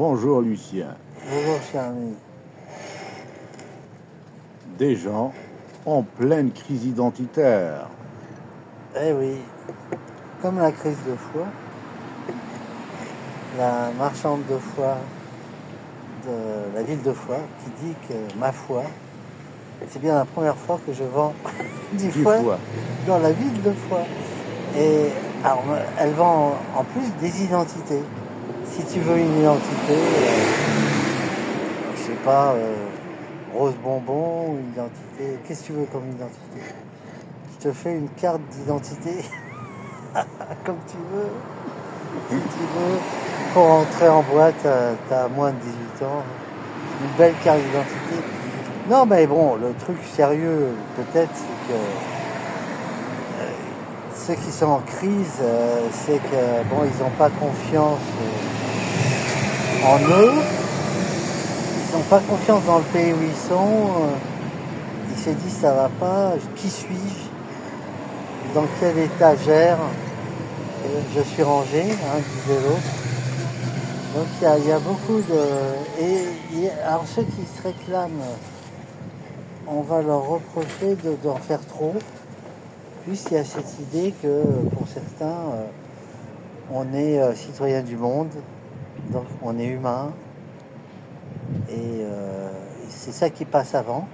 Bonjour Lucien. Bonjour cher ami. Des gens en pleine crise identitaire. Eh oui, comme la crise de foi, la marchande de foi de la ville de Foix qui dit que ma foi, c'est bien la première fois que je vends du foie dans la ville de Foix. Et alors, elle vend en plus des identités. Si tu veux une identité, je sais pas, rose bonbon, une identité, qu'est-ce que tu veux comme identité? Je te fais une carte d'identité comme tu veux. Si tu veux, pour entrer en boîte, t'as moins de 18 ans. Une belle carte d'identité. Non, mais bon, le truc sérieux, peut-être, c'est que ceux qui sont en crise, c'est que, bon, ils n'ont pas confiance en eux. Ils n'ont pas confiance dans le pays où ils sont. Ils se disent, ça va pas. Qui suis-je? Dans quelle étagère je suis rangé, disait l'autre. Donc il y a beaucoup de... alors ceux qui se réclament, on va leur reprocher d'en faire trop, puisqu'il y a cette idée que pour certains, on est citoyen du monde, donc on est humain, et c'est ça qui passe avant.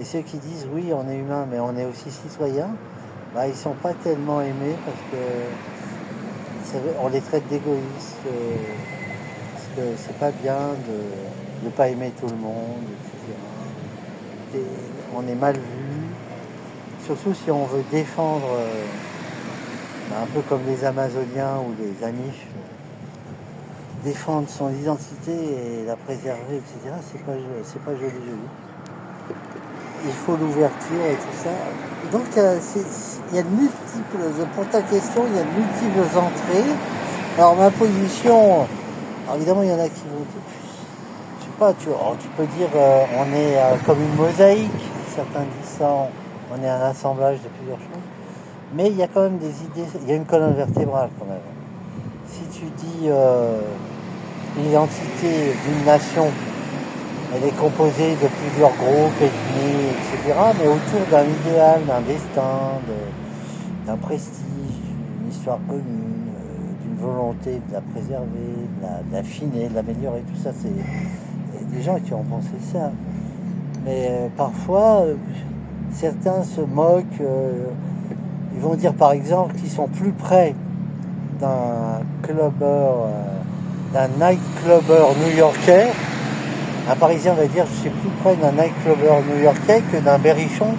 Et ceux qui disent oui, on est humain, mais on est aussi citoyen, bah, ils ne sont pas tellement aimés parce que on les traite d'égoïstes. Parce que c'est pas bien de ne pas aimer tout le monde, etc. On est mal vu, surtout si on veut défendre, un peu comme les Amazoniens ou les Amish, défendre son identité et la préserver, etc. C'est pas joli. Il faut l'ouverture et tout ça. Donc il y a de multiples, pour ta question, il y a de multiples entrées. Alors ma position, alors évidemment il y en a qui vont... Je sais pas, tu peux dire on est comme une mosaïque, certains disent ça, on est un assemblage de plusieurs choses. Mais il y a quand même des idées, il y a une colonne vertébrale quand même. Si tu dis l'identité d'une nation, elle est composée de plusieurs groupes, ethnies, etc. Mais autour d'un idéal, d'un destin, d'un prestige, d'une histoire commune, d'une volonté de la préserver, de l'affiner, de l'améliorer, tout ça, c'est des gens qui ont pensé ça. Mais parfois, certains se moquent. Ils vont dire par exemple qu'ils sont plus près d'un clubbeur, d'un nightclubber new-yorkais. Un Parisien va dire je suis plus près d'un nightclubber new-yorkais que d'un berrichon,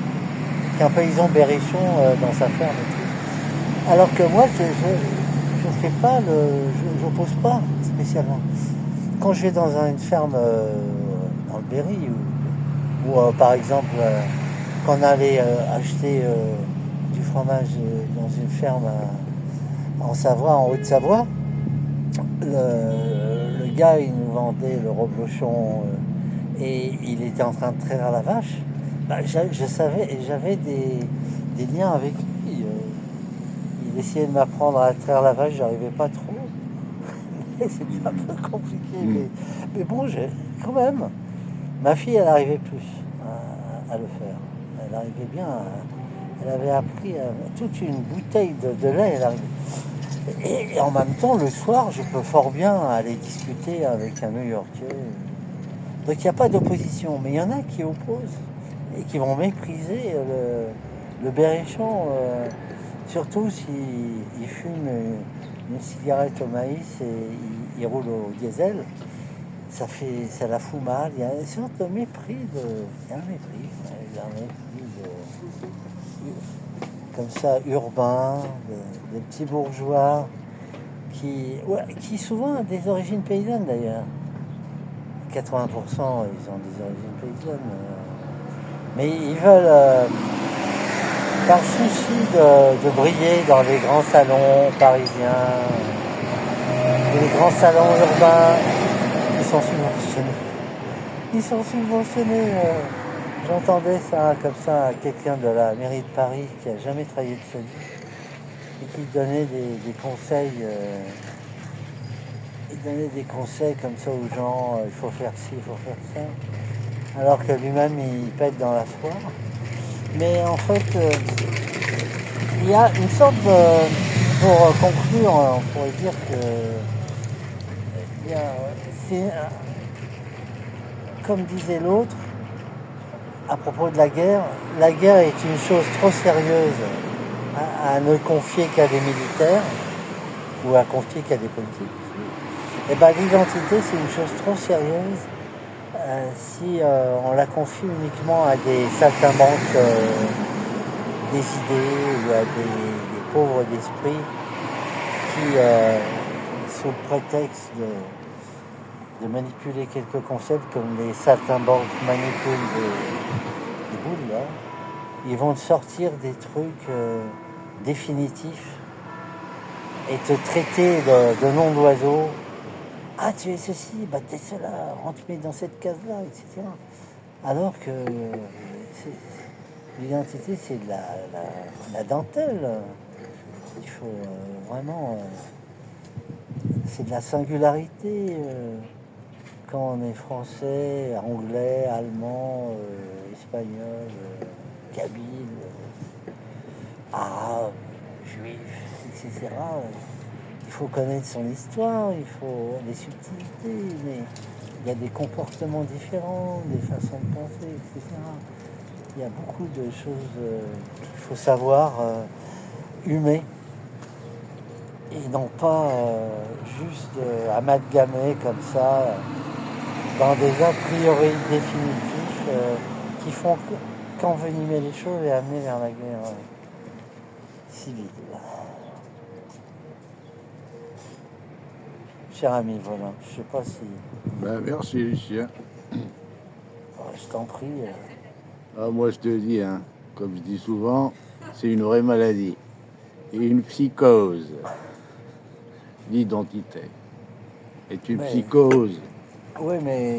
qu'un paysan berrichon dans sa ferme. Alors que moi, je fais pas je n'oppose pas spécialement. Quand je vais dans une ferme dans le Berry, ou par exemple quand on allait acheter du fromage dans une ferme en Savoie, en Haute-Savoie, le gars il nous vendait le reblochon et il était en train de traire la vache. Bah, je savais et j'avais des liens avec lui. Il essayait de m'apprendre à traire la vache, j'arrivais pas trop. C'était un peu compliqué, mais bon, quand même. Ma fille, elle arrivait plus à le faire. Elle arrivait bien. Elle avait appris toute une bouteille de lait. Elle arrivait. Et en même temps, le soir, je peux fort bien aller discuter avec un New-Yorkais. Donc il n'y a pas d'opposition, mais il y en a qui opposent et qui vont mépriser le berrichon, surtout s'il fume une cigarette au maïs et il roule au diesel. Ça la fout mal. Il y a une sorte de mépris. Il y a un mépris comme ça, urbain, des petits bourgeois qui souvent ont des origines paysannes d'ailleurs. 80% ils ont des origines paysannes. Mais ils veulent, par souci de briller dans les grands salons parisiens, les grands salons urbains, ils sont subventionnés. Ils sont subventionnés. J'entendais ça comme ça à quelqu'un de la mairie de Paris qui n'a jamais travaillé de sa vie et qui donnait des conseils. il donnait des conseils comme ça aux gens, il faut faire ci, il faut faire ça, alors que lui-même il pète dans la foi. Mais en fait, il y a une sorte de... Pour conclure, on pourrait dire que c'est, comme disait l'autre, à propos de la guerre est une chose trop sérieuse à ne confier qu'à des militaires ou à confier qu'à des politiques. Et bien l'identité, c'est une chose trop sérieuse si on la confie uniquement à des saltimbanques des idées ou à des pauvres d'esprit qui, sous le prétexte de manipuler quelques concepts comme les saltimbanques manipulent des boules, là, ils vont te sortir des trucs définitifs et te traiter de nom d'oiseau. Ah, tu es ceci, bah t'es cela, on te met dans cette case-là, etc. Alors que l'identité, c'est de la dentelle. Il faut vraiment... c'est de la singularité. Quand on est français, anglais, allemand, espagnol, kabyle, arabe, juif, etc. Il faut connaître son histoire, il faut les subtilités, mais il y a des comportements différents, des façons de penser, etc. Il y a beaucoup de choses qu'il faut savoir humer et non pas juste amalgamer comme ça dans des a priori définitifs qui font qu'envenimer les choses et amener vers la guerre civile. Cher ami, voilà, je sais pas si... Ben, merci, Lucien. Je t'en prie. Ah, moi, je te dis, hein, comme je dis souvent, c'est une vraie maladie. Et une psychose. L'identité est une psychose. Oui, mais...